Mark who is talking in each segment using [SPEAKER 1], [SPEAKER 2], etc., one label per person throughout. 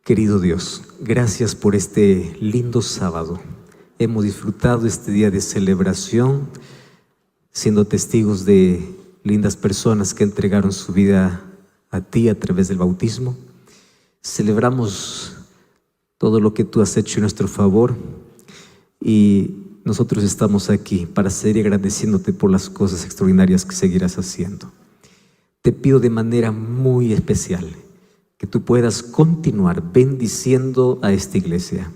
[SPEAKER 1] Querido Dios, gracias por este lindo sábado. Hemos disfrutado este día de celebración, siendo testigos de lindas personas que entregaron su vida a ti a través del bautismo. Celebramos todo lo que tú has hecho en nuestro favor y nosotros estamos aquí para seguir agradeciéndote por las cosas extraordinarias que seguirás haciendo. Te pido de manera muy especial que tú puedas continuar bendiciendo a esta iglesia,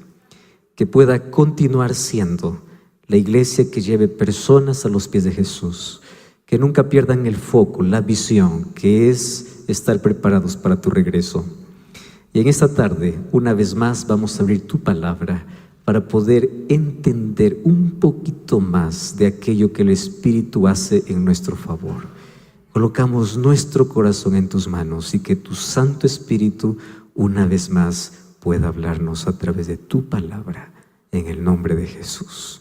[SPEAKER 1] que pueda continuar siendo la iglesia que lleve personas a los pies de Jesús, que nunca pierdan el foco, la visión, que es estar preparados para tu regreso. Y en esta tarde, una vez más, vamos a abrir tu palabra para poder entender un poquito más de aquello que el Espíritu hace en nuestro favor. Colocamos nuestro corazón en tus manos y que tu Santo Espíritu una vez más pueda hablarnos a través de tu palabra, en el nombre de Jesús.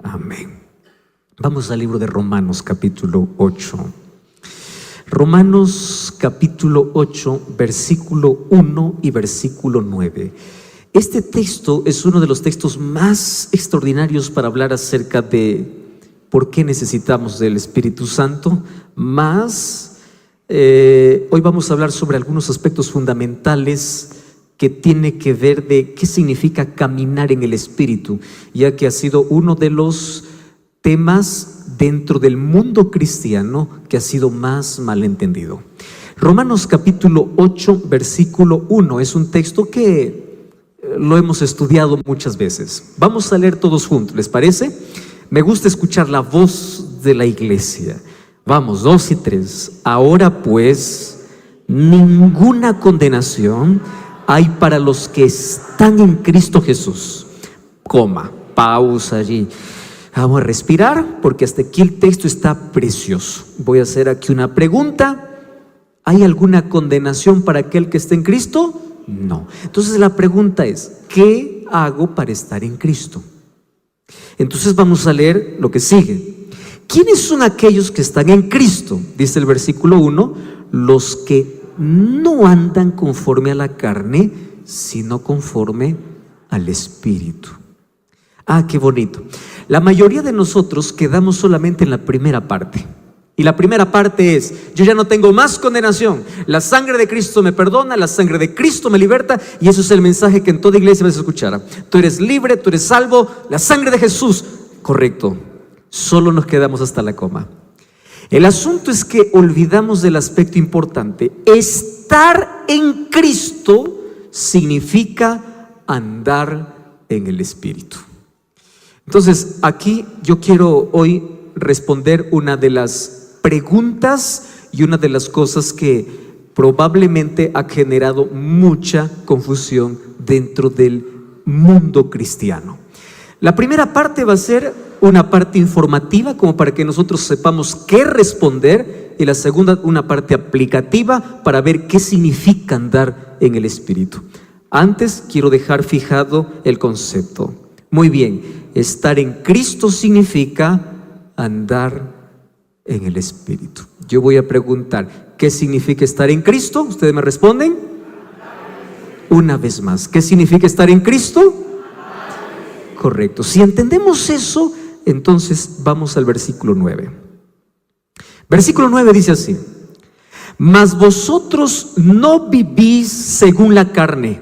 [SPEAKER 1] Amén. Vamos al libro de Romanos capítulo 8. Romanos capítulo 8, versículo 1 y versículo 9. Este texto es uno de los textos más extraordinarios para hablar acerca de por qué necesitamos del Espíritu Santo. Hoy vamos a hablar sobre algunos aspectos fundamentales que tiene que ver de qué significa caminar en el Espíritu, ya que ha sido uno de los temas dentro del mundo cristiano que ha sido más malentendido. Romanos capítulo 8, versículo 1 es un texto que lo hemos estudiado muchas veces. Vamos a leer todos juntos, ¿les parece? Me gusta escuchar la voz de la iglesia. Vamos, 2 y 3. Ahora pues, ninguna condenación hay para los que están en Cristo Jesús. Pausa allí. Vamos a respirar porque hasta aquí el texto está precioso. Voy a hacer aquí una pregunta. ¿Hay alguna condenación para aquel que está en Cristo? No. Entonces la pregunta es, ¿qué hago para estar en Cristo? Entonces vamos a leer lo que sigue. ¿Quiénes son aquellos que están en Cristo? Dice el versículo 1, los que no andan conforme a la carne, sino conforme al Espíritu. Qué bonito. La mayoría de nosotros quedamos solamente en la primera parte. Y la primera parte es, yo ya no tengo más condenación. La sangre de Cristo me perdona, la sangre de Cristo me liberta. Y eso es el mensaje que en toda iglesia vas a escuchar. Tú eres libre, tú eres salvo, la sangre de Jesús. Correcto. Solo nos quedamos hasta la coma. El asunto es que olvidamos del aspecto importante. Estar en Cristo significa andar en el Espíritu. Entonces, aquí yo quiero hoy responder una de las preguntas y una de las cosas que probablemente ha generado mucha confusión dentro del mundo cristiano. La primera parte va a ser una parte informativa, como para que nosotros sepamos qué responder, y la segunda una parte aplicativa para ver qué significa andar en el Espíritu. Antes quiero dejar fijado el concepto. Muy bien, estar en Cristo significa andar en el Espíritu. Yo voy a preguntar, ¿qué significa estar en Cristo? ¿Ustedes me responden? Una vez más, ¿qué significa estar en Cristo? Correcto. Si entendemos eso, entonces vamos al versículo 9. Versículo 9 dice así: mas vosotros no vivís según la carne,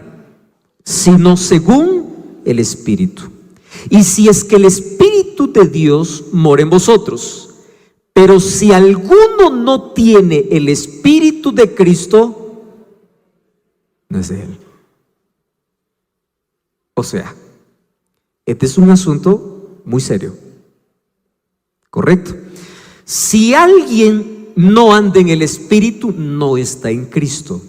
[SPEAKER 1] sino según el Espíritu. Y si es que el Espíritu de Dios mora en vosotros. Pero si alguno no tiene el Espíritu de Cristo, no es de Él. O sea, este es un asunto muy serio. ¿Correcto? Si alguien no anda en el Espíritu, no está en Cristo.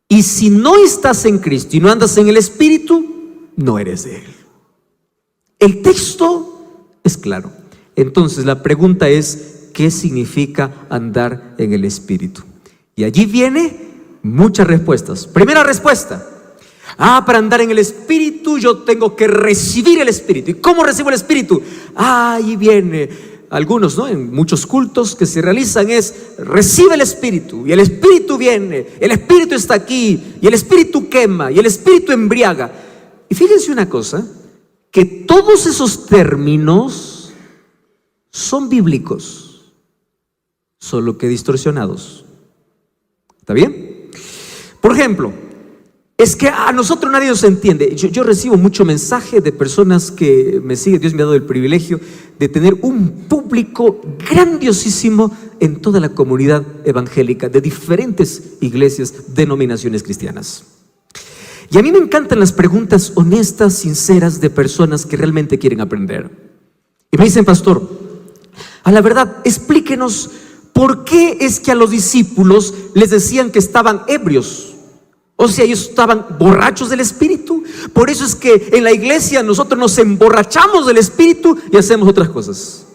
[SPEAKER 1] Y si no estás en Cristo y no andas en el Espíritu, no eres de Él. El texto es claro. Entonces la pregunta es, ¿qué significa andar en el Espíritu? Y allí viene muchas respuestas. Primera respuesta: para andar en el Espíritu yo tengo que recibir el Espíritu. ¿Y cómo recibo el Espíritu? Ahí viene. algunos, ¿no?, en muchos cultos que se realizan es: recibe el Espíritu, y el Espíritu viene, el Espíritu está aquí, y el Espíritu quema, y el Espíritu embriaga. Y fíjense una cosa, que todos esos términos son bíblicos, solo que distorsionados. ¿Está bien? Por ejemplo, es que a nosotros nadie nos entiende. Yo recibo mucho mensaje de personas que me siguen. Dios me ha dado el privilegio de tener un público grandiosísimo en toda la comunidad evangélica de diferentes iglesias, denominaciones cristianas. Y a mí me encantan las preguntas honestas, sinceras, de personas que realmente quieren aprender. Y me dicen: pastor, a la verdad, explíquenos por qué es que a los discípulos les decían que estaban ebrios. O sea, ellos estaban borrachos del Espíritu. Por eso es que en la iglesia nosotros nos emborrachamos del Espíritu y hacemos otras cosas.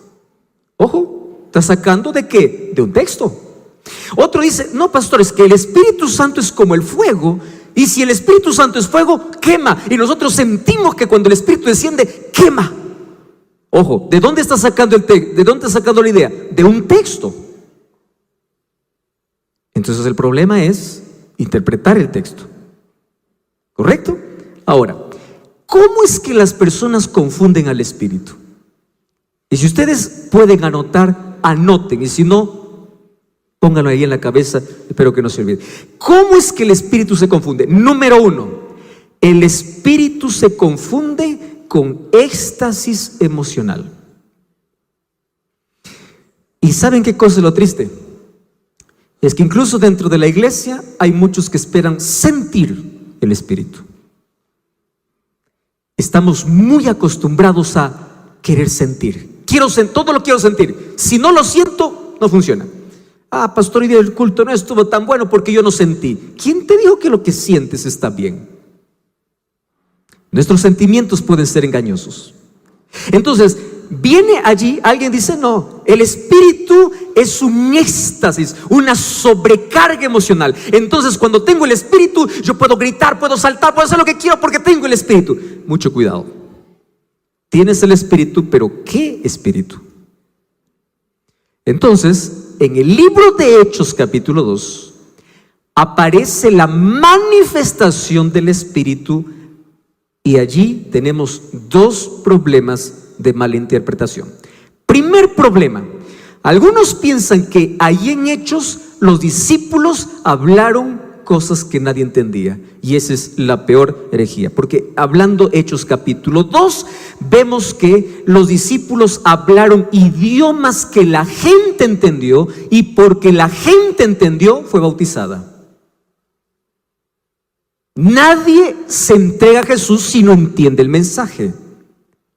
[SPEAKER 1] Ojo, ¿está sacando de qué? De un texto. Otro dice: no, pastor, es que el Espíritu Santo es como el fuego, y si el Espíritu Santo es fuego, quema. Y nosotros sentimos que cuando el Espíritu desciende, quema. Ojo, ¿de dónde está sacando ¿de dónde está sacando la idea? De un texto. Entonces el problema es interpretar el texto. ¿Correcto? Ahora, ¿cómo es que las personas confunden al Espíritu? Y si ustedes pueden anotar, anoten, y si no, pónganlo ahí en la cabeza, espero que no se olvide. ¿Cómo es que el Espíritu se confunde? Número uno, el Espíritu se confunde con éxtasis emocional. ¿Y saben qué cosa es lo triste? Es que incluso dentro de la iglesia hay muchos que esperan sentir el Espíritu. Estamos muy acostumbrados a querer sentir. Todo lo quiero sentir. Si no lo siento, no funciona. Ah, pastor, hoy día el culto no estuvo tan bueno porque yo no sentí. ¿Quién te dijo que lo que sientes está bien? Nuestros sentimientos pueden ser engañosos. Entonces, viene allí, alguien dice: no, el Espíritu es un éxtasis, una sobrecarga emocional. Entonces, cuando tengo el Espíritu, yo puedo gritar, puedo saltar, puedo hacer lo que quiero porque tengo el Espíritu. Mucho cuidado. Tienes el Espíritu, pero ¿qué Espíritu? Entonces, en el libro de Hechos capítulo 2 aparece la manifestación del Espíritu, y allí tenemos dos problemas de malinterpretación. Primer problema: algunos piensan que ahí en Hechos los discípulos hablaron cosas que nadie entendía, y esa es la peor herejía, porque hablando Hechos capítulo 2 vemos que los discípulos hablaron idiomas que la gente entendió, y porque la gente entendió fue bautizada. Nadie se entrega a Jesús si no entiende el mensaje.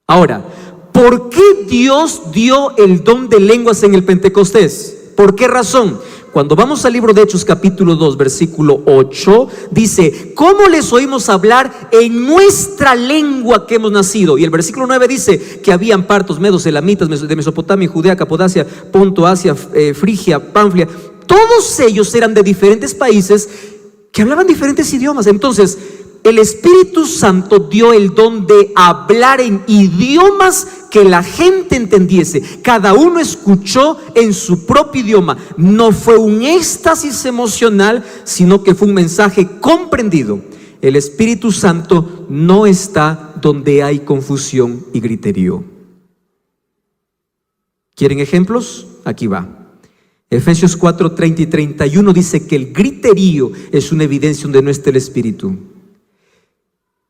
[SPEAKER 1] Ahora, ¿por qué Dios dio el don de lenguas en el Pentecostés? ¿Por qué razón? Cuando vamos al libro de Hechos capítulo 2 versículo 8, dice: ¿cómo les oímos hablar en nuestra lengua que hemos nacido? Y el versículo 9 dice que habían partos, medos, elamitas, de Mesopotamia, Judea, Capadocia, Ponto, Asia, Frigia, Panfilia. Todos ellos eran de diferentes países que hablaban diferentes idiomas. Entonces, el Espíritu Santo dio el don de hablar en idiomas que la gente entendiese. Cada uno escuchó en su propio idioma. No fue un éxtasis emocional, sino que fue un mensaje comprendido. El Espíritu Santo no está donde hay confusión y griterío. ¿Quieren ejemplos? Aquí va. Efesios 4, 30 y 31 dice que el griterío es una evidencia donde no está el Espíritu.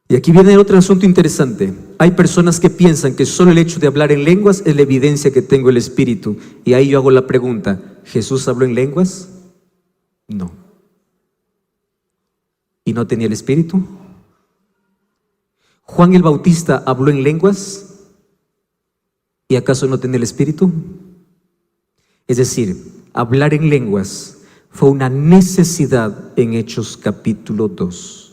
[SPEAKER 1] Y aquí viene otro asunto interesante. Hay personas que piensan que solo el hecho de hablar en lenguas es la evidencia que tengo el Espíritu. Y ahí yo hago la pregunta: ¿Jesús habló en lenguas? No. ¿Y no tenía el Espíritu? ¿Juan el Bautista habló en lenguas? ¿Y acaso no tenía el Espíritu? Es decir, hablar en lenguas fue una necesidad en Hechos capítulo 2.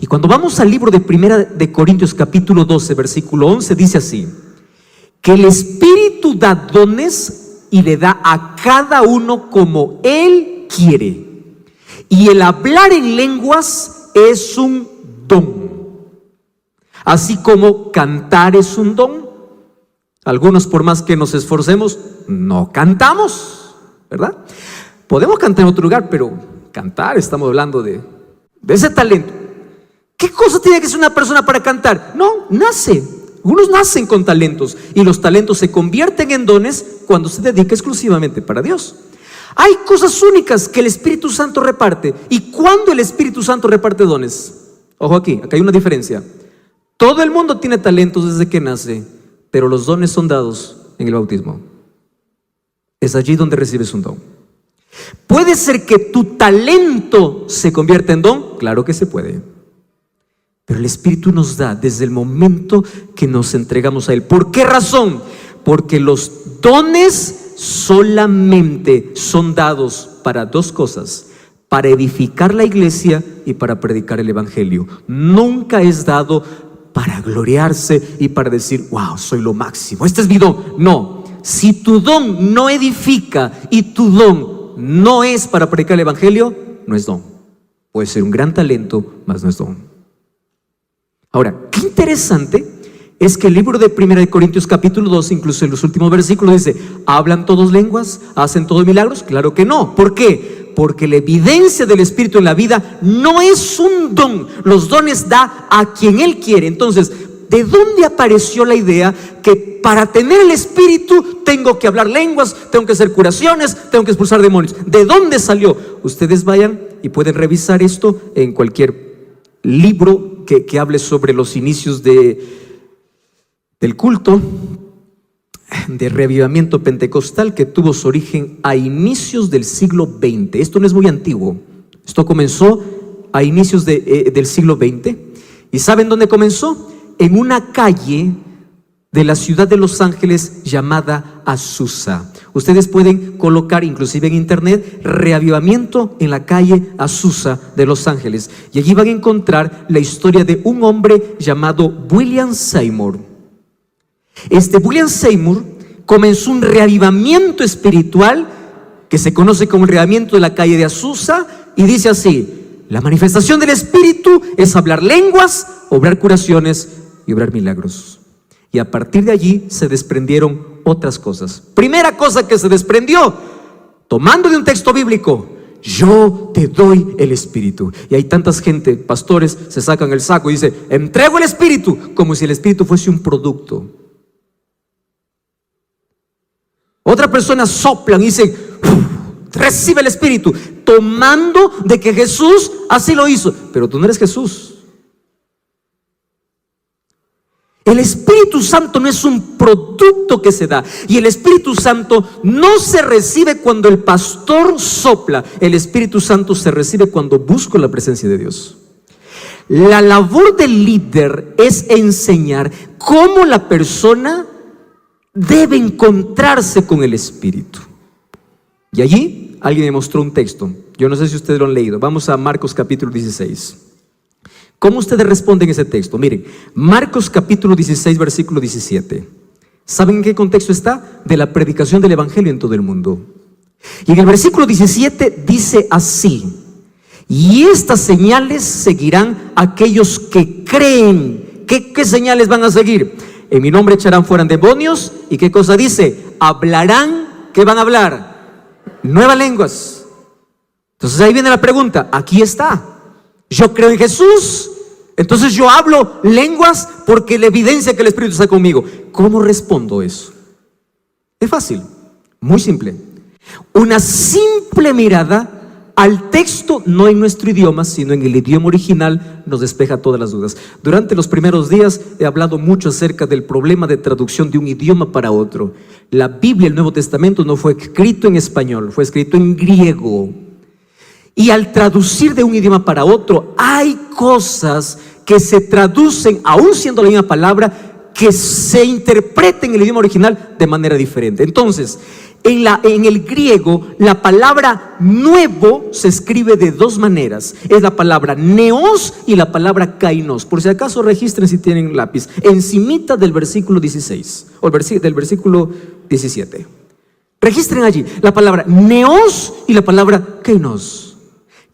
[SPEAKER 1] Y cuando vamos al libro de Primera de Corintios capítulo 12 versículo 11, dice así: que el Espíritu da dones y le da a cada uno como Él quiere. Y el hablar en lenguas es un don, así como cantar es un don Algunos, por más que nos esforcemos, no cantamos, ¿verdad? Podemos cantar en otro lugar, pero cantar, estamos hablando de ese talento. ¿Qué cosa tiene que ser una persona para cantar? No, nace. Algunos nacen con talentos y los talentos se convierten en dones cuando se dedica exclusivamente para Dios. Hay cosas únicas que el Espíritu Santo reparte. ¿Y cuándo el Espíritu Santo reparte dones? Ojo aquí, acá hay una diferencia. Todo el mundo tiene talentos desde que nace, pero los dones son dados en el bautismo. Es allí donde recibes un don. ¿Puede ser que tu talento se convierta en don? Claro que se puede. Pero el Espíritu nos da desde el momento que nos entregamos a Él. ¿Por qué razón? Porque los dones solamente son dados para dos cosas: para edificar la iglesia y para predicar el evangelio. Nunca es dado para gloriarse y para decir, wow, soy lo máximo, este es mi don. No, si tu don no edifica y tu don no es para predicar el evangelio, no es don. Puede ser un gran talento, mas no es don. Ahora, qué interesante es que el libro de 1 Corintios capítulo 2, incluso en los últimos versículos, dice, ¿hablan todos lenguas? ¿Hacen todos milagros? Claro que no. ¿Por qué? Porque la evidencia del Espíritu en la vida no es un don. Los dones da a quien Él quiere. Entonces, ¿de dónde apareció la idea que para tener el Espíritu tengo que hablar lenguas, tengo que hacer curaciones, tengo que expulsar demonios? ¿De dónde salió? Ustedes vayan y pueden revisar esto en cualquier libro que hable sobre los inicios del culto de reavivamiento pentecostal, que tuvo su origen a inicios del siglo XX. Esto no es muy antiguo, esto comenzó a inicios del siglo XX. ¿Y saben dónde comenzó? En una calle de la ciudad de Los Ángeles llamada Azusa. Ustedes pueden colocar inclusive en internet reavivamiento en la calle Azusa de Los Ángeles, y allí van a encontrar la historia de un hombre llamado William Seymour. William Seymour comenzó un reavivamiento espiritual que se conoce como el reavivamiento de la calle de Azusa, y dice así: la manifestación del Espíritu es hablar lenguas, obrar curaciones y obrar milagros. Y a partir de allí se desprendieron otras cosas. Primera cosa que se desprendió, tomando de un texto bíblico: yo te doy el Espíritu. Y hay tantas gente, pastores, se sacan el saco y dicen, entrego el Espíritu, como si el Espíritu fuese un producto. Otra persona soplan y dicen, recibe el Espíritu, tomando de que Jesús así lo hizo. Pero tú no eres Jesús. El Espíritu Santo no es un producto que se da, y el Espíritu Santo no se recibe cuando el pastor sopla. El Espíritu Santo se recibe cuando busco la presencia de Dios. La labor del líder es enseñar cómo la persona debe encontrarse con el Espíritu. Y allí alguien me mostró un texto. Yo no sé si ustedes lo han leído. Vamos a Marcos capítulo 16. ¿Cómo ustedes responden ese texto? Miren, Marcos capítulo 16, versículo 17. ¿Saben en qué contexto está? De la predicación del evangelio en todo el mundo. Y en el versículo 17 dice así: y estas señales seguirán a aquellos que creen. ¿Qué señales van a seguir? En mi nombre echarán fuera demonios. ¿Y qué cosa dice? Hablarán. ¿Qué van a hablar? Nuevas lenguas. Entonces ahí viene la pregunta. Aquí está. Yo creo en Jesús, entonces yo hablo lenguas porque la evidencia que el Espíritu está conmigo. ¿Cómo respondo eso? Es fácil, muy simple. Una simple mirada al texto, no en nuestro idioma, sino en el idioma original, nos despeja todas las dudas. Durante los primeros días he hablado mucho acerca del problema de traducción de un idioma para otro. La Biblia, el Nuevo Testamento, no fue escrito en español, fue escrito en griego. Y al traducir de un idioma para otro, hay cosas que se traducen, aún siendo la misma palabra, que se interpreten en el idioma original de manera diferente. Entonces, en el griego, la palabra nuevo se escribe de dos maneras. Es la palabra neos y la palabra kainos. Por si acaso registren, si tienen lápiz, encimita del versículo 16 o del versículo 17. Registren allí la palabra neos y la palabra kainos.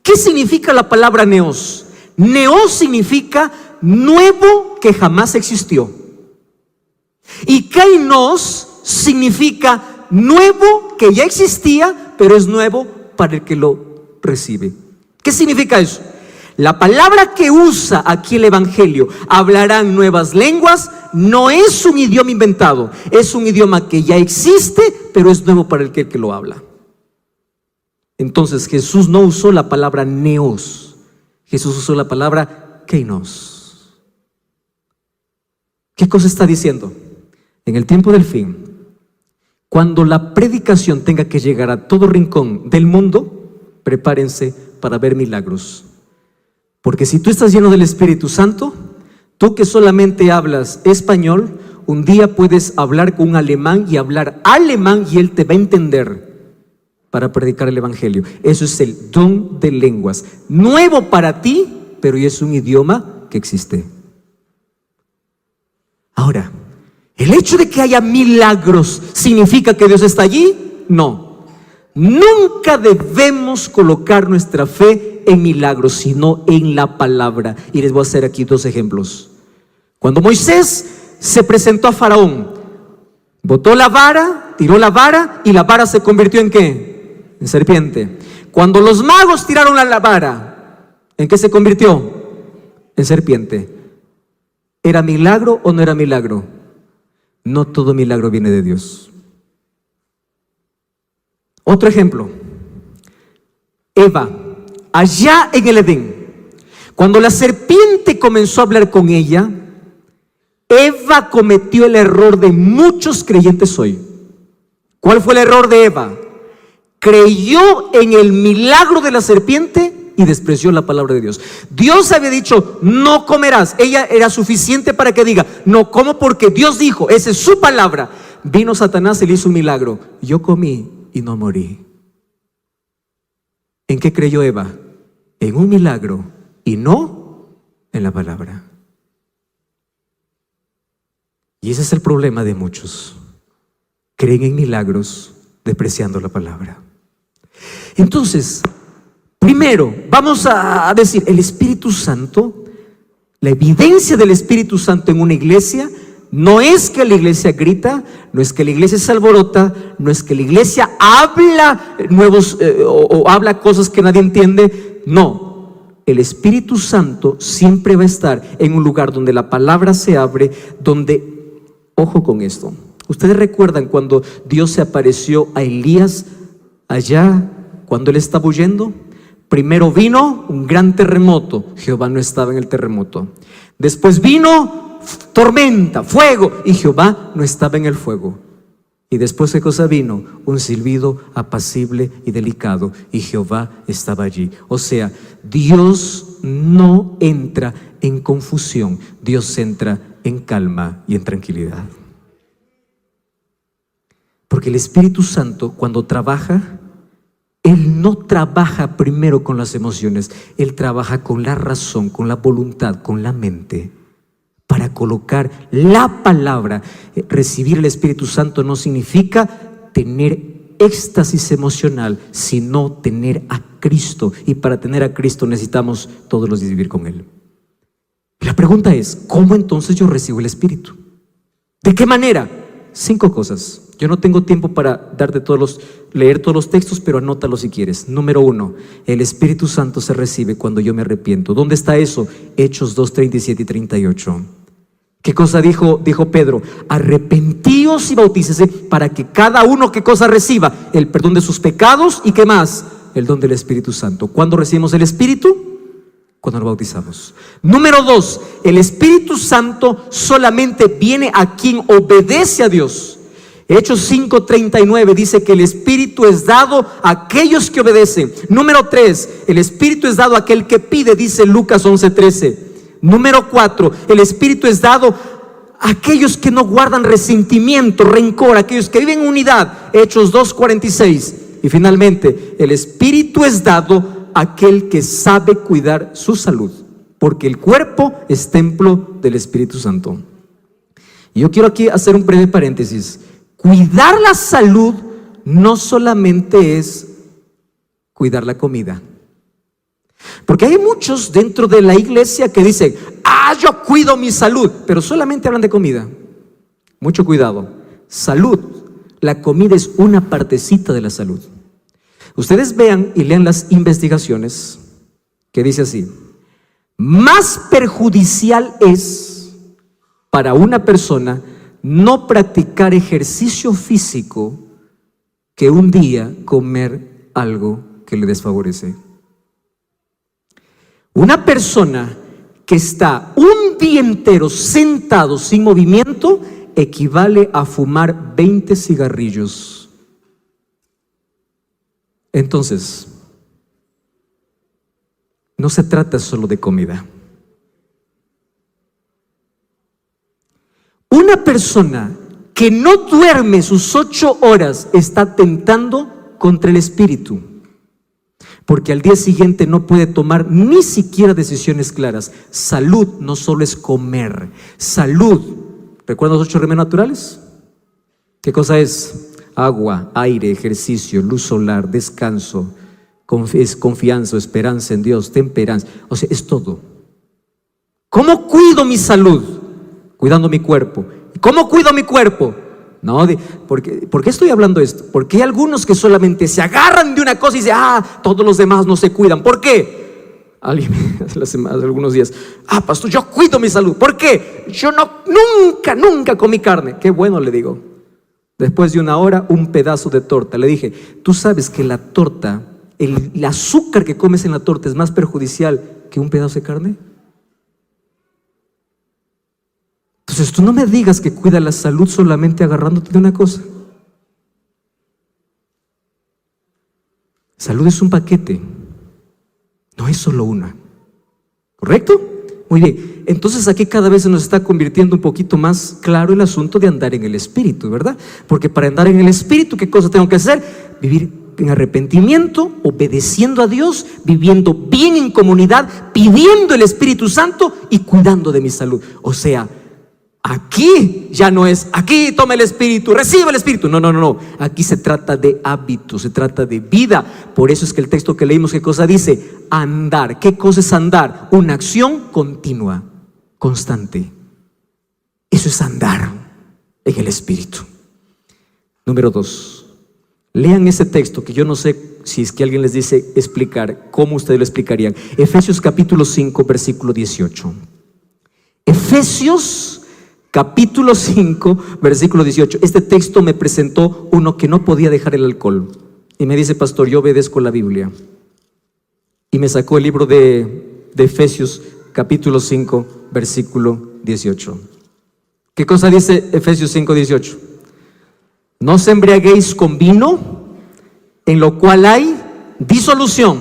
[SPEAKER 1] ¿Qué significa la palabra neos? Neos significa nuevo que jamás existió. Y kainos significa nuevo, que ya existía, pero es nuevo para el que lo recibe. ¿Qué significa eso? La palabra que usa aquí el Evangelio, hablarán nuevas lenguas, no es un idioma inventado, es un idioma que ya existe, pero es nuevo para el que lo habla. Entonces Jesús no usó la palabra neos, Jesús usó la palabra kainos. ¿Qué cosa está diciendo? En el tiempo del fin, cuando la predicación tenga que llegar a todo rincón del mundo, prepárense para ver milagros. Porque si tú estás lleno del Espíritu Santo, tú que solamente hablas español, un día puedes hablar con un alemán y hablar alemán y él te va a entender para predicar el Evangelio. Eso es el don de lenguas. Nuevo para ti, pero ya es un idioma que existe. Ahora, ¿el hecho de que haya milagros significa que Dios está allí? No. Nunca debemos colocar nuestra fe en milagros, sino en la palabra. Y les voy a hacer aquí dos ejemplos. Cuando Moisés se presentó a Faraón, botó la vara, tiró la vara y la vara se convirtió ¿en qué? En serpiente. Cuando los magos tiraron la vara, ¿en qué se convirtió? En serpiente. ¿Era milagro o no era milagro? No todo milagro viene de Dios. Otro ejemplo. Eva, allá en el Edén, cuando la serpiente comenzó a hablar con ella, Eva cometió el error de muchos creyentes hoy. ¿Cuál fue el error de Eva? Creyó en el milagro de la serpiente y despreció la palabra de Dios. Dios había dicho, no comerás. Ella era suficiente para que diga, no como porque Dios dijo, esa es su palabra. Vino Satanás y le hizo un milagro. Yo comí y no morí. ¿En qué creyó Eva? En un milagro y no en la palabra. Y ese es el problema de muchos. Creen en milagros despreciando la palabra. Entonces, primero vamos a decir, el Espíritu Santo, la evidencia del Espíritu Santo en una iglesia, no es que la iglesia grita, no es que la iglesia se alborota, no es que la iglesia habla o habla cosas que nadie entiende. No, el Espíritu Santo siempre va a estar en un lugar donde la palabra se abre, donde, ojo con esto, ustedes recuerdan cuando Dios se apareció a Elías allá, cuando él estaba huyendo. Primero vino un gran terremoto, Jehová no estaba en el terremoto. Después vino tormenta, fuego, y Jehová no estaba en el fuego. Y después, ¿qué cosa vino? Un silbido apacible y delicado, y Jehová estaba allí. O sea, Dios no entra en confusión, Dios entra en calma y en tranquilidad. Porque el Espíritu Santo, cuando trabaja, Él no trabaja primero con las emociones, Él trabaja con la razón, con la voluntad, con la mente, para colocar la palabra. Recibir el Espíritu Santo no significa tener éxtasis emocional, sino tener a Cristo. Y para tener a Cristo necesitamos todos los días vivir con Él. La pregunta es, ¿cómo entonces yo recibo el Espíritu? ¿De qué manera? 5 cosas. Yo no tengo tiempo para leer todos los textos, pero anótalo si quieres. Número 1, el Espíritu Santo se recibe cuando yo me arrepiento. ¿Dónde está eso? Hechos 2, 37 y 38. ¿Qué cosa dijo Pedro? Arrepentíos y bautícese para que cada uno, ¿qué cosa reciba? El perdón de sus pecados y ¿qué más? El don del Espíritu Santo. ¿Cuándo recibimos el Espíritu? Cuando nos bautizamos. Número 2, el Espíritu Santo solamente viene a quien obedece a Dios. Hechos 5:39 dice que el Espíritu es dado a aquellos que obedecen. Número 3, el Espíritu es dado a aquel que pide, dice Lucas 11:13. Número 4, el Espíritu es dado a aquellos que no guardan resentimiento, rencor, aquellos que viven en unidad. Hechos 2:46. Y finalmente, el Espíritu es dado a aquel que sabe cuidar su salud, porque el cuerpo es templo del Espíritu Santo. Y yo quiero aquí hacer un breve paréntesis. Cuidar la salud no solamente es cuidar la comida. Porque hay muchos dentro de la iglesia que dicen, yo cuido mi salud, pero solamente hablan de comida. Mucho cuidado. Salud. La comida es una partecita de la salud. Ustedes vean y lean las investigaciones que dice así: más perjudicial es para una persona no practicar ejercicio físico que un día comer algo que le desfavorece. Una persona que está un día entero sentado sin movimiento equivale a fumar 20 cigarrillos. Entonces, no se trata solo de comida. Una persona que no duerme sus 8 horas está atentando contra el espíritu, porque al día siguiente no puede tomar ni siquiera decisiones claras. Salud no solo es comer. Salud, ¿recuerdan los 8 remedios naturales? ¿Qué cosa es? Agua, aire, ejercicio, luz solar, descanso, confianza, esperanza en Dios, temperanza. O sea, es todo. ¿Cómo cuido mi salud? Cuidando mi cuerpo. ¿Cómo cuido mi cuerpo? No, ¿por qué estoy hablando esto? Porque hay algunos que solamente se agarran de una cosa y dicen, todos los demás no se cuidan. ¿Por qué? Alguien hace algunos días, pastor, yo cuido mi salud. ¿Por qué? Yo nunca comí carne. Qué bueno, le digo. Después de 1 hora, un pedazo de torta. Le dije, ¿tú sabes que la torta, el azúcar que comes en la torta es más perjudicial que un pedazo de carne? Entonces tú no me digas que cuida la salud solamente agarrándote de una cosa. Salud es un paquete, no es solo una. ¿Correcto? Muy bien. Entonces aquí cada vez se nos está convirtiendo un poquito más claro el asunto de andar en el Espíritu, ¿verdad? Porque para andar en el Espíritu, ¿qué cosa tengo que hacer? Vivir en arrepentimiento, obedeciendo a Dios, viviendo bien en comunidad, pidiendo el Espíritu Santo y cuidando de mi salud. O sea, aquí ya no es, aquí toma el Espíritu, recibe el Espíritu. No. Aquí se trata de hábitos, se trata de vida. Por eso es que el texto que leímos, ¿qué cosa dice? Andar. ¿Qué cosa es andar? Una acción continua, constante. Eso es andar en el Espíritu. Número 2. Lean ese texto que yo no sé si es que alguien les dice explicar, ¿cómo ustedes lo explicarían? Efesios capítulo 5, versículo 18. Efesios capítulo 5, versículo 18. Este texto me presentó uno que no podía dejar el alcohol. Y me dice, pastor, yo obedezco la Biblia. Y me sacó el libro de Efesios capítulo 5, versículo 18. ¿Qué cosa dice Efesios 5, 18? No os embriaguéis con vino, en lo cual hay disolución.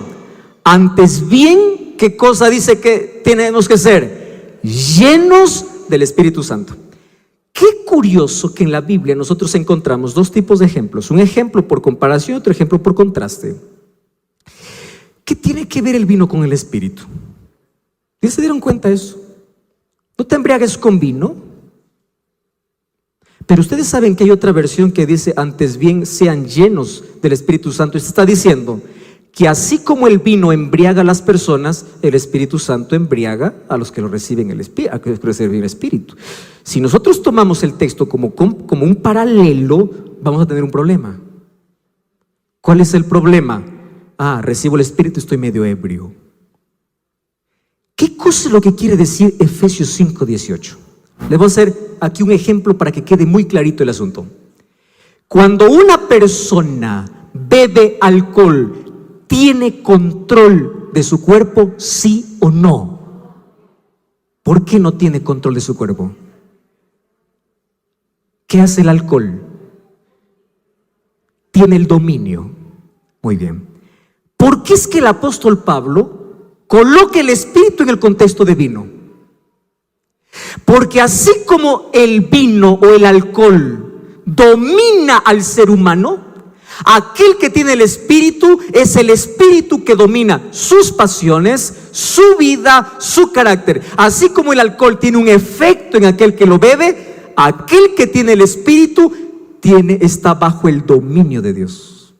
[SPEAKER 1] Antes bien, ¿qué cosa dice que tenemos que ser? Llenos del Espíritu Santo. Qué curioso que en la Biblia nosotros encontramos 2 tipos de ejemplos. Un ejemplo por comparación y otro ejemplo por contraste. ¿Qué tiene que ver el vino con el Espíritu? ¿Ya se dieron cuenta de eso? No te embriagues con vino. Pero ustedes saben que hay otra versión que dice, antes bien sean llenos del Espíritu Santo. Y se está diciendo que así como el vino embriaga a las personas, el Espíritu Santo embriaga a los que lo reciben el Espíritu. Si nosotros tomamos el texto como un paralelo, vamos a tener un problema. ¿Cuál es el problema? Recibo el Espíritu y estoy medio ebrio. ¿Qué cosa es lo que quiere decir Efesios 5, 18? Les voy a hacer aquí un ejemplo para que quede muy clarito el asunto. Cuando una persona bebe alcohol, ¿tiene control de su cuerpo, sí o no? ¿Por qué no tiene control de su cuerpo? ¿Qué hace el alcohol? Tiene el dominio. Muy bien. ¿Por qué es que el apóstol Pablo coloca el Espíritu en el contexto de vino? Porque así como el vino o el alcohol domina al ser humano, aquel que tiene el Espíritu es el Espíritu que domina sus pasiones, su vida, su carácter. Así como el alcohol tiene un efecto en aquel que lo bebe, aquel que tiene el Espíritu está bajo el dominio de Dios.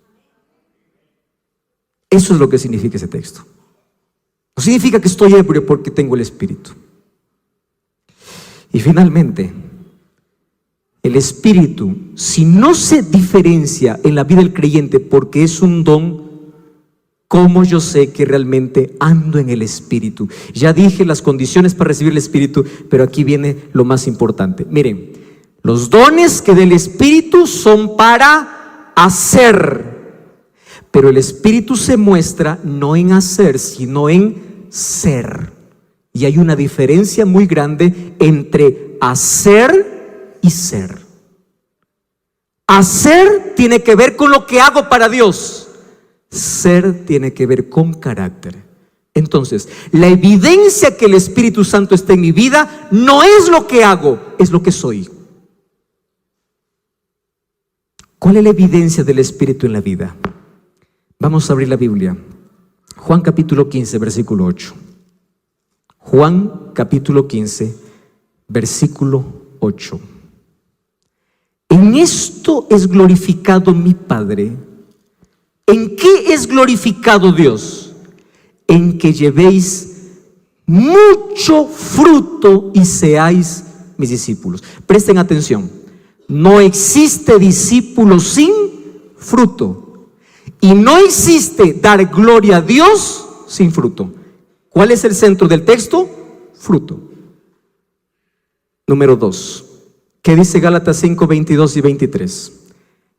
[SPEAKER 1] Eso es lo que significa ese texto. No significa que estoy ebrio porque tengo el Espíritu. Y finalmente, El Espíritu, si no se diferencia en la vida del creyente porque es un don, ¿cómo yo sé que realmente ando en el Espíritu? Ya dije las condiciones para recibir el Espíritu, pero aquí viene lo más importante. Miren, los dones que del Espíritu son para hacer, pero el Espíritu se muestra no en hacer, sino en ser. Y hay una diferencia muy grande entre hacer y ser. Hacer tiene que ver con lo que hago para Dios. Ser tiene que ver con carácter. Entonces, la evidencia que el Espíritu Santo está en mi vida no es lo que hago, es lo que soy. ¿Cuál es la evidencia del Espíritu en la vida? Vamos a abrir la Biblia. Juan capítulo 15, versículo 8. Juan capítulo 15, versículo 8. En esto es glorificado mi Padre. ¿En qué es glorificado Dios? En que llevéis mucho fruto y seáis mis discípulos. Presten atención. No existe discípulo sin fruto. Y no existe dar gloria a Dios sin fruto. ¿Cuál es el centro del texto? Fruto. Número 2. ¿Qué dice Gálatas 5, 22 y 23?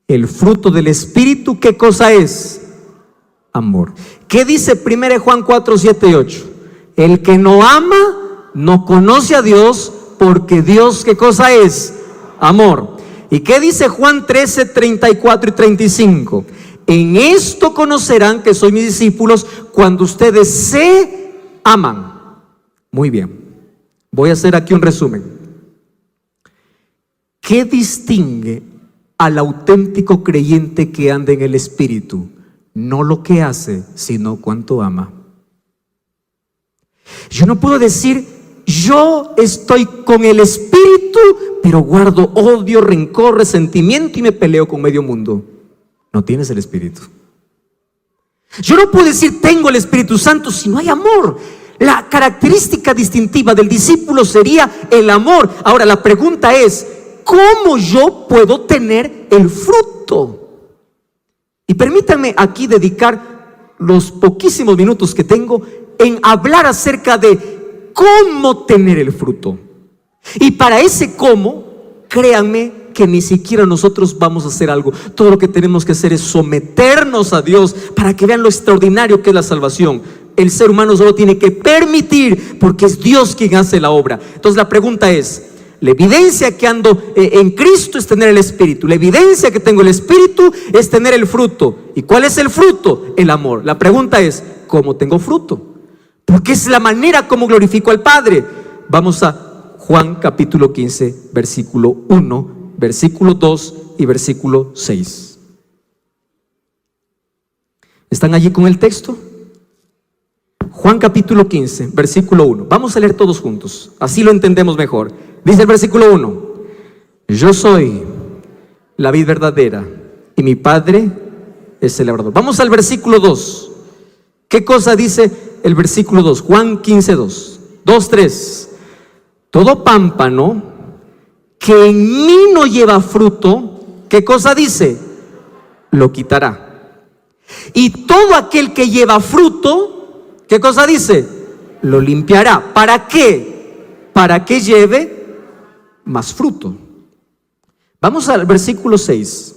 [SPEAKER 1] El fruto del Espíritu, ¿qué cosa es? Amor. ¿Qué dice 1 Juan 4, 7 y 8? El que no ama no conoce a Dios, porque Dios, ¿qué cosa es? Amor. ¿Y qué dice Juan 13, 34 y 35? En esto conocerán que soy mis discípulos cuando ustedes se aman. Muy bien. Voy a hacer aquí un resumen. ¿Qué distingue al auténtico creyente que anda en el Espíritu? No lo que hace, sino cuánto ama. Yo no puedo decir, yo estoy con el Espíritu, pero guardo odio, rencor, resentimiento y me peleo con medio mundo. No tienes el Espíritu. Yo no puedo decir, tengo el Espíritu Santo, si no hay amor. La característica distintiva del discípulo sería el amor. Ahora la pregunta es, ¿cómo yo puedo tener el fruto? Y permítanme aquí dedicar los poquísimos minutos que tengo en hablar acerca de cómo tener el fruto. Y para ese cómo, créanme que ni siquiera nosotros vamos a hacer algo. Todo lo que tenemos que hacer es someternos a Dios para que vean lo extraordinario que es la salvación. El ser humano solo tiene que permitir, porque es Dios quien hace la obra. Entonces la pregunta es, la evidencia que ando en Cristo es tener el Espíritu. La evidencia que tengo el Espíritu es tener el fruto. ¿Y cuál es el fruto? El amor. La pregunta es, ¿cómo tengo fruto? Porque es la manera como glorifico al Padre. Vamos a Juan capítulo 15, versículo 1, versículo 2 y versículo 6. ¿Están allí con el texto? Juan capítulo 15, versículo 1. Vamos a leer todos juntos, así lo entendemos mejor. Dice el versículo 1: yo soy la vid verdadera y mi Padre es el labrador. Vamos al versículo 2. ¿Qué cosa dice el versículo 2? Juan 15, 2. 2, 3. Todo pámpano que en mí no lleva fruto, ¿qué cosa dice? Lo quitará. Y todo aquel que lleva fruto, ¿qué cosa dice? Lo limpiará. ¿Para qué? Para que lleve más fruto. Vamos al versículo 6.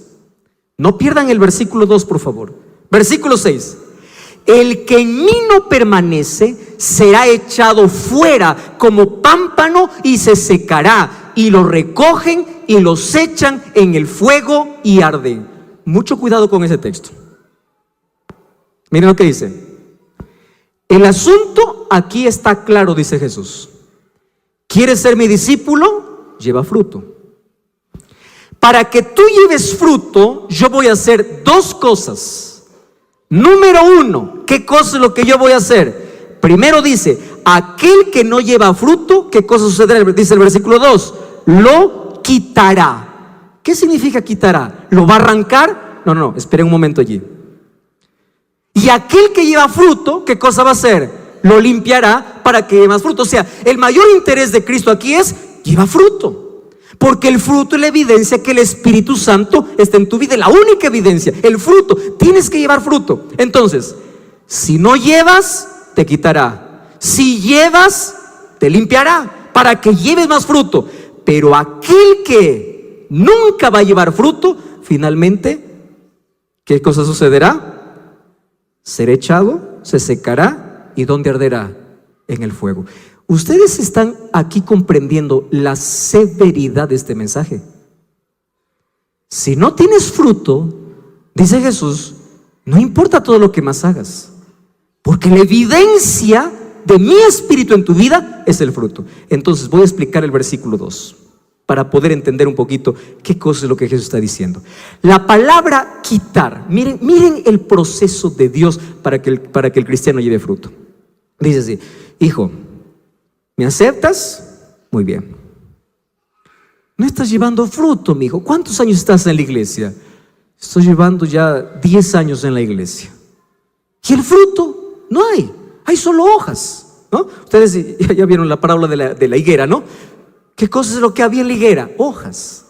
[SPEAKER 1] No pierdan el versículo 2, por favor. Versículo 6. El que en mí no permanece será echado fuera como pámpano y se secará, y lo recogen y los echan en el fuego y arden. Mucho cuidado con ese texto. Miren lo que dice. El asunto aquí está claro, dice Jesús. ¿Quieres ser mi discípulo? Lleva fruto. Para que tú lleves fruto, yo voy a hacer dos cosas. Número 1, ¿qué cosa es lo que yo voy a hacer? Primero dice, aquel que no lleva fruto, ¿qué cosa sucederá? Dice el versículo 2, lo quitará. ¿Qué significa quitará? ¿Lo va a arrancar? No, esperen un momento allí. Y aquel que lleva fruto, ¿qué cosa va a hacer? Lo limpiará para que lleve más fruto. O sea, el mayor interés de Cristo aquí es, lleva fruto. Porque el fruto es la evidencia que el Espíritu Santo está en tu vida. Es la única evidencia, el fruto. Tienes que llevar fruto. Entonces, si no llevas, te quitará. Si llevas, te limpiará para que lleves más fruto. Pero aquel que nunca va a llevar fruto, finalmente, ¿qué cosa sucederá? Será echado, se secará. ¿Y dónde arderá? En el fuego. Ustedes están aquí comprendiendo la severidad de este mensaje. Si no tienes fruto, dice Jesús, no importa todo lo que más hagas, porque la evidencia de mi espíritu en tu vida es el fruto. Entonces voy a explicar el versículo 2 para poder entender un poquito qué cosa es lo que Jesús está diciendo. La palabra quitar, miren el proceso de Dios para que el cristiano lleve fruto. Dice así: hijo, ¿me aceptas? Muy bien. No estás llevando fruto, mi hijo. ¿Cuántos años estás en la iglesia? Estoy llevando ya 10 años en la iglesia. ¿Y el fruto? No hay. Hay solo hojas, ¿no? Ustedes ya vieron la parábola de la higuera, ¿no? ¿Qué cosa es lo que había en la higuera? Hojas.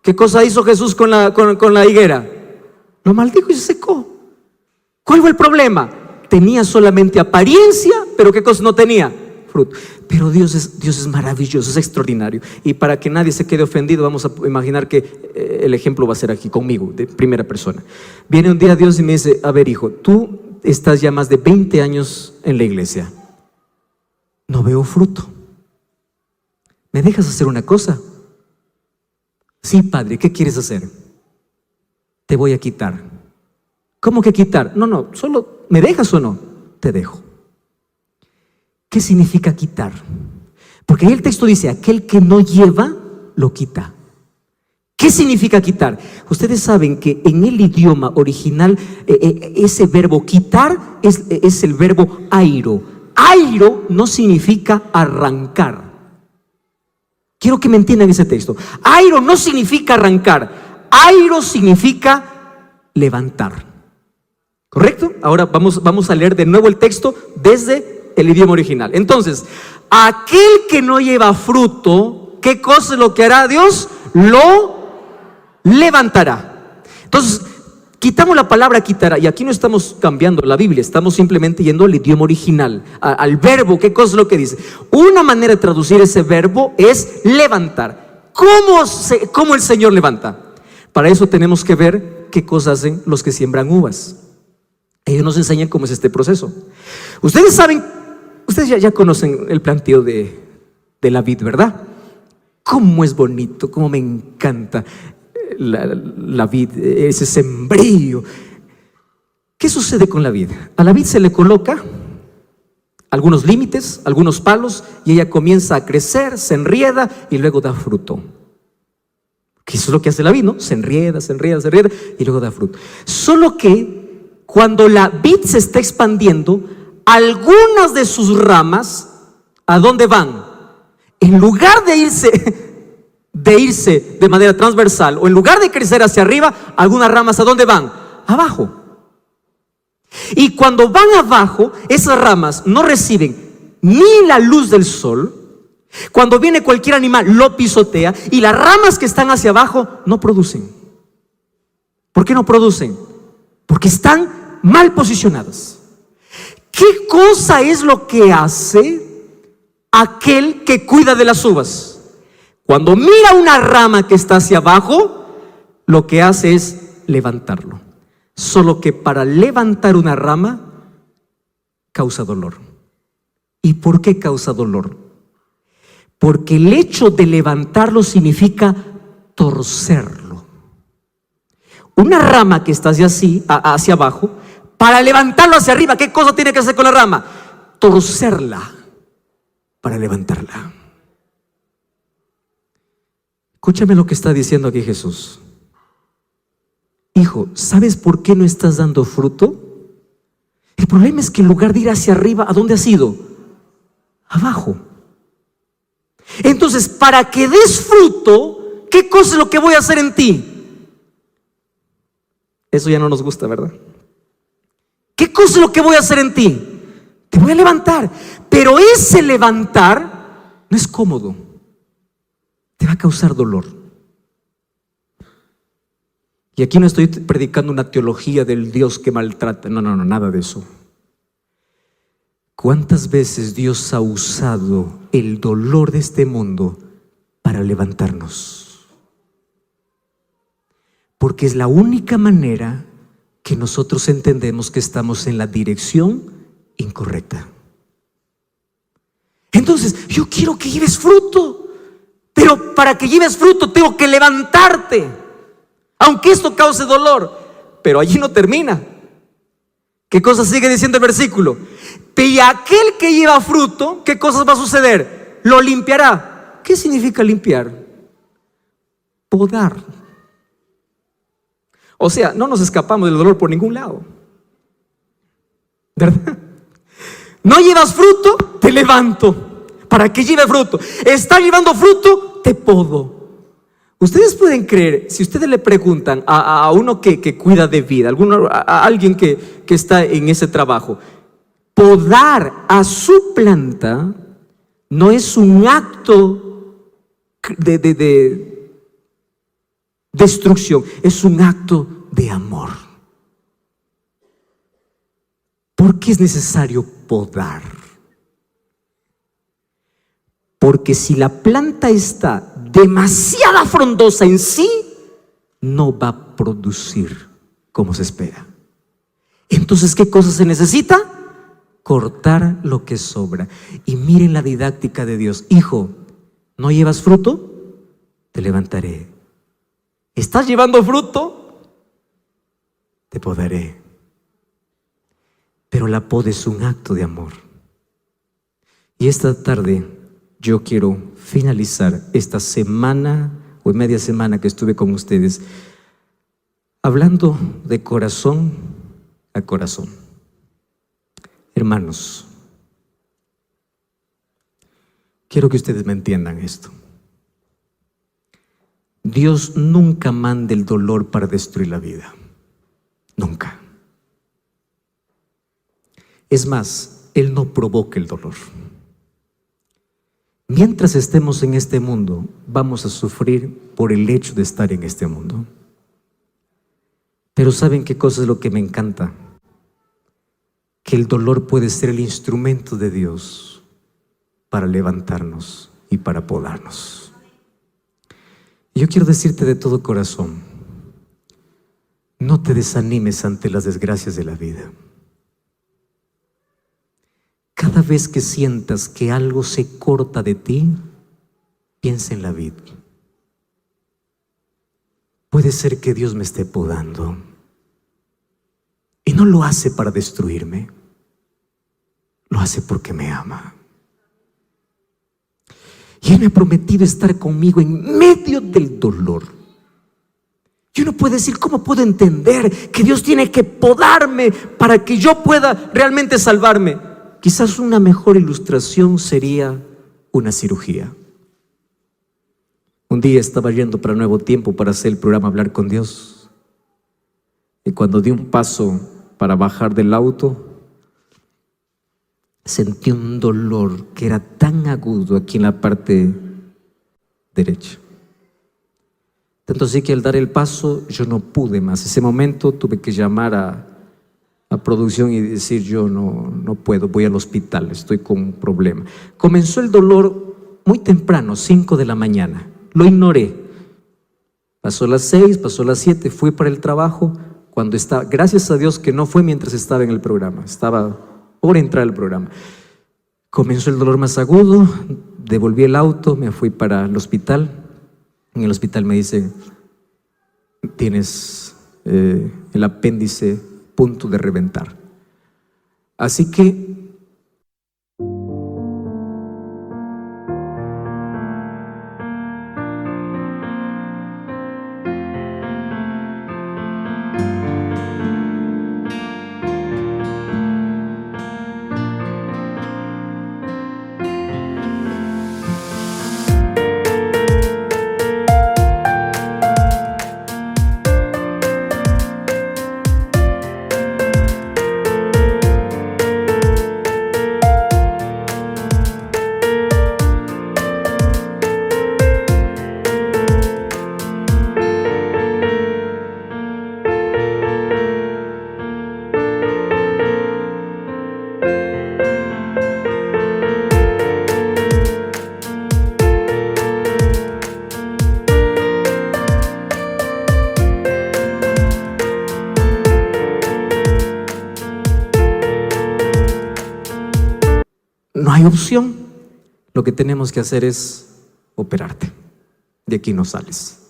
[SPEAKER 1] ¿Qué cosa hizo Jesús con la higuera? Lo maldijo y se secó. ¿Cuál fue el problema? Tenía solamente apariencia, pero ¿qué cosa no tenía? Fruto. Pero Dios es maravilloso, es extraordinario. Y para que nadie se quede ofendido, vamos a imaginar que el ejemplo va a ser aquí conmigo, de primera persona. Viene un día Dios y me dice: a ver, hijo, tú estás ya más de 20 años en la iglesia. No veo fruto. ¿Me dejas hacer una cosa? Sí, padre, ¿qué quieres hacer? Te voy a quitar. ¿Cómo que quitar? No, solo ¿me dejas o no? Te dejo. ¿Qué significa quitar? Porque ahí el texto dice: aquel que no lleva, lo quita. ¿Qué significa quitar? Ustedes saben que en el idioma original ese verbo quitar es el verbo airo. Airo no significa arrancar. Quiero que me entiendan ese texto. Airo no significa arrancar. Airo significa levantar. ¿Correcto? Ahora vamos a leer de nuevo el texto desde el idioma original. Entonces, aquel que no lleva fruto, ¿qué cosa es lo que hará Dios? Lo levantará. Entonces, quitamos la palabra quitará, y aquí no estamos cambiando la Biblia, estamos simplemente yendo al idioma original, al verbo. ¿Qué cosa es lo que dice? Una manera de traducir ese verbo es levantar. ¿Cómo el Señor levanta? Para eso tenemos que ver qué cosas hacen los que siembran uvas. Ellos nos enseñan cómo es este proceso. Ustedes saben, ustedes ya conocen el planteo de la vid, ¿verdad? Cómo es bonito, cómo me encanta la vid, ese sembrío. ¿Qué sucede con la vid? A la vid se le coloca algunos límites, algunos palos, y ella comienza a crecer, se enrieda y luego da fruto. Que eso es lo que hace la vid, ¿no? Se enrieda y luego da fruto. Solo que cuando la vid se está expandiendo, algunas de sus ramas, ¿a dónde van? En lugar de irse de manera transversal, o en lugar de crecer hacia arriba, algunas ramas ¿a dónde van? Abajo. Y cuando van abajo, esas ramas no reciben ni la luz del sol. Cuando viene cualquier animal, lo pisotea, y las ramas que están hacia abajo no producen. ¿Por qué no producen? Porque están mal posicionadas. ¿Qué cosa es lo que hace aquel que cuida de las uvas? Cuando mira una rama que está hacia abajo, lo que hace es levantarlo. Solo que para levantar una rama causa dolor. ¿Y por qué causa dolor? Porque el hecho de levantarlo significa torcerlo. Una rama que está hacia abajo, para levantarlo hacia arriba, ¿qué cosa tiene que hacer con la rama? Torcerla para levantarla. Escúchame lo que está diciendo aquí Jesús. Hijo, ¿sabes por qué no estás dando fruto? El problema es que en lugar de ir hacia arriba, ¿a dónde has ido? Abajo. Entonces, para que des fruto, ¿qué cosa es lo que voy a hacer en ti? Eso ya no nos gusta, ¿verdad? ¿Qué cosa es lo que voy a hacer en ti? Te voy a levantar. Pero ese levantar no es cómodo. te va a causar dolor. Y aquí no estoy predicando una teología del Dios que maltrata. No, nada de eso. ¿Cuántas veces Dios ha usado el dolor de este mundo para levantarnos? Porque es la única manera que nosotros entendemos que estamos en la dirección incorrecta. Entonces, yo quiero que lleves fruto, pero para que lleves fruto tengo que levantarte, aunque esto cause dolor. Pero allí no termina. ¿Qué cosa sigue diciendo el versículo? Y aquel que lleva fruto, ¿qué cosas va a suceder? Lo limpiará. ¿Qué significa limpiar? Podar. O sea, no nos escapamos del dolor por ningún lado, ¿verdad? No llevas fruto, te levanto para que lleve fruto. Está llevando fruto, te podo. Ustedes pueden creer, si ustedes le preguntan a uno que cuida de vida, a alguien que está en ese trabajo, podar a su planta no es un acto de destrucción, es un acto de amor. ¿Por qué es necesario podar? Porque si la planta está demasiado frondosa en sí, no va a producir como se espera. Entonces, ¿qué cosa se necesita? Cortar lo que sobra. Y miren la didáctica de Dios. Hijo, ¿no llevas fruto? Te levantaré. ¿Estás llevando fruto? Te podaré. Pero la poda es un acto de amor. Y esta tarde yo quiero finalizar esta semana o media semana que estuve con ustedes hablando de corazón a corazón. Hermanos, quiero que ustedes me entiendan esto. Dios nunca manda el dolor para destruir la vida. Nunca. Es más, Él no provoca el dolor. Mientras estemos en este mundo, vamos a sufrir por el hecho de estar en este mundo. Pero ¿saben qué cosa es lo que me encanta? Que el dolor puede ser el instrumento de Dios para levantarnos y para podarnos. Y yo quiero decirte de todo corazón, no te desanimes ante las desgracias de la vida. Cada vez que sientas que algo se corta de ti, piensa en la vid. Puede ser que Dios me esté podando y no lo hace para destruirme, lo hace porque me ama. Y Él me ha prometido estar conmigo en medio del dolor. Y uno puede decir, ¿cómo puedo entender que Dios tiene que podarme para que yo pueda realmente salvarme? Quizás una mejor ilustración sería una cirugía. Un día estaba yendo para Nuevo Tiempo para hacer el programa Hablar con Dios. Y cuando di un paso para bajar del auto, sentí un dolor que era tan agudo aquí en la parte derecha. Tanto así que al dar el paso yo no pude más. Ese momento tuve que llamar a producción y decir, yo no puedo, voy al hospital, estoy con un problema. Comenzó el dolor muy temprano, 5 de la mañana. Lo ignoré. Pasó las 6, pasó las 7, fui para el trabajo. Cuando estaba, gracias a Dios que no fue mientras estaba en el programa, estaba por entrar al programa. Comenzó el dolor más agudo, devolví el auto, me fui para el hospital. En el hospital me dice, tienes el apéndice punto de reventar. Así que hay opción. Lo que tenemos que hacer es operarte. De aquí no sales.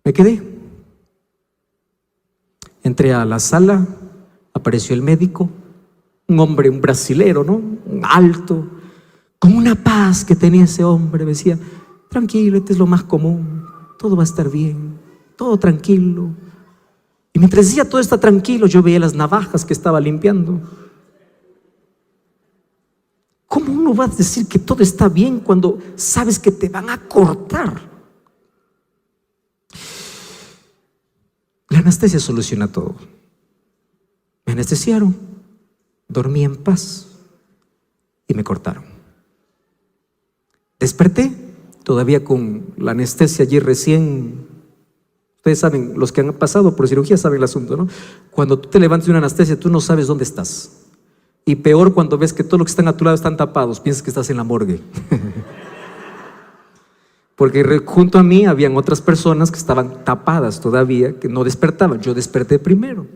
[SPEAKER 1] Me quedé. Entré a la sala, apareció el médico, un hombre, un brasilero, ¿no? Un alto, con una paz que tenía ese hombre. Me decía, tranquilo, este es lo más común, todo va a estar bien, todo tranquilo. Y mientras decía todo está tranquilo, yo veía las navajas que estaba limpiando. ¿Cómo uno va a decir que todo está bien cuando sabes que te van a cortar? La anestesia soluciona todo. Me anestesiaron, dormí en paz y me cortaron. Desperté, todavía con la anestesia allí recién. Ustedes saben, los que han pasado por cirugía saben el asunto, ¿no? Cuando tú te levantas de una anestesia, tú no sabes dónde estás. Y peor cuando ves que todos los que están a tu lado están tapados, piensas que estás en la morgue. Porque junto a mí habían otras personas que estaban tapadas todavía, que no despertaban. Yo desperté primero.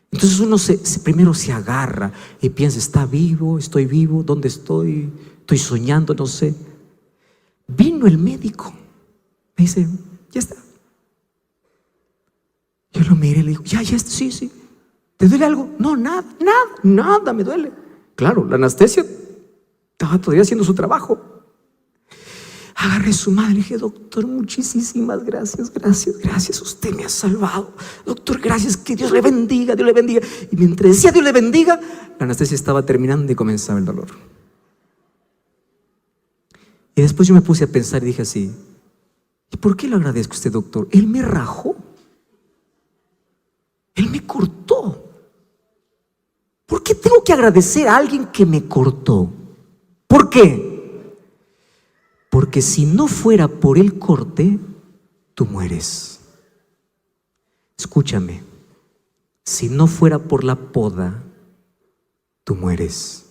[SPEAKER 1] Entonces uno primero se agarra y piensa, ¿está vivo? ¿Estoy vivo? ¿Dónde estoy? ¿Estoy soñando? No sé. Vino el médico. Me dice, ya está. Yo lo miré y le digo, ya está, sí. ¿Te duele algo? No, nada me duele. Claro, la anestesia estaba todavía haciendo su trabajo. Agarré su madre y dije, doctor, muchísimas gracias, usted me ha salvado. Doctor, gracias, que Dios le bendiga. Y mientras decía Dios le bendiga, la anestesia estaba terminando y comenzaba el dolor. Y después yo me puse a pensar y dije así, ¿y por qué le agradezco a usted, doctor? Él me rajó. Él me cortó. ¿Por qué tengo que agradecer a alguien que me cortó? ¿Por qué? Porque si no fuera por el corte, tú mueres. Escúchame, si no fuera por la poda, tú mueres.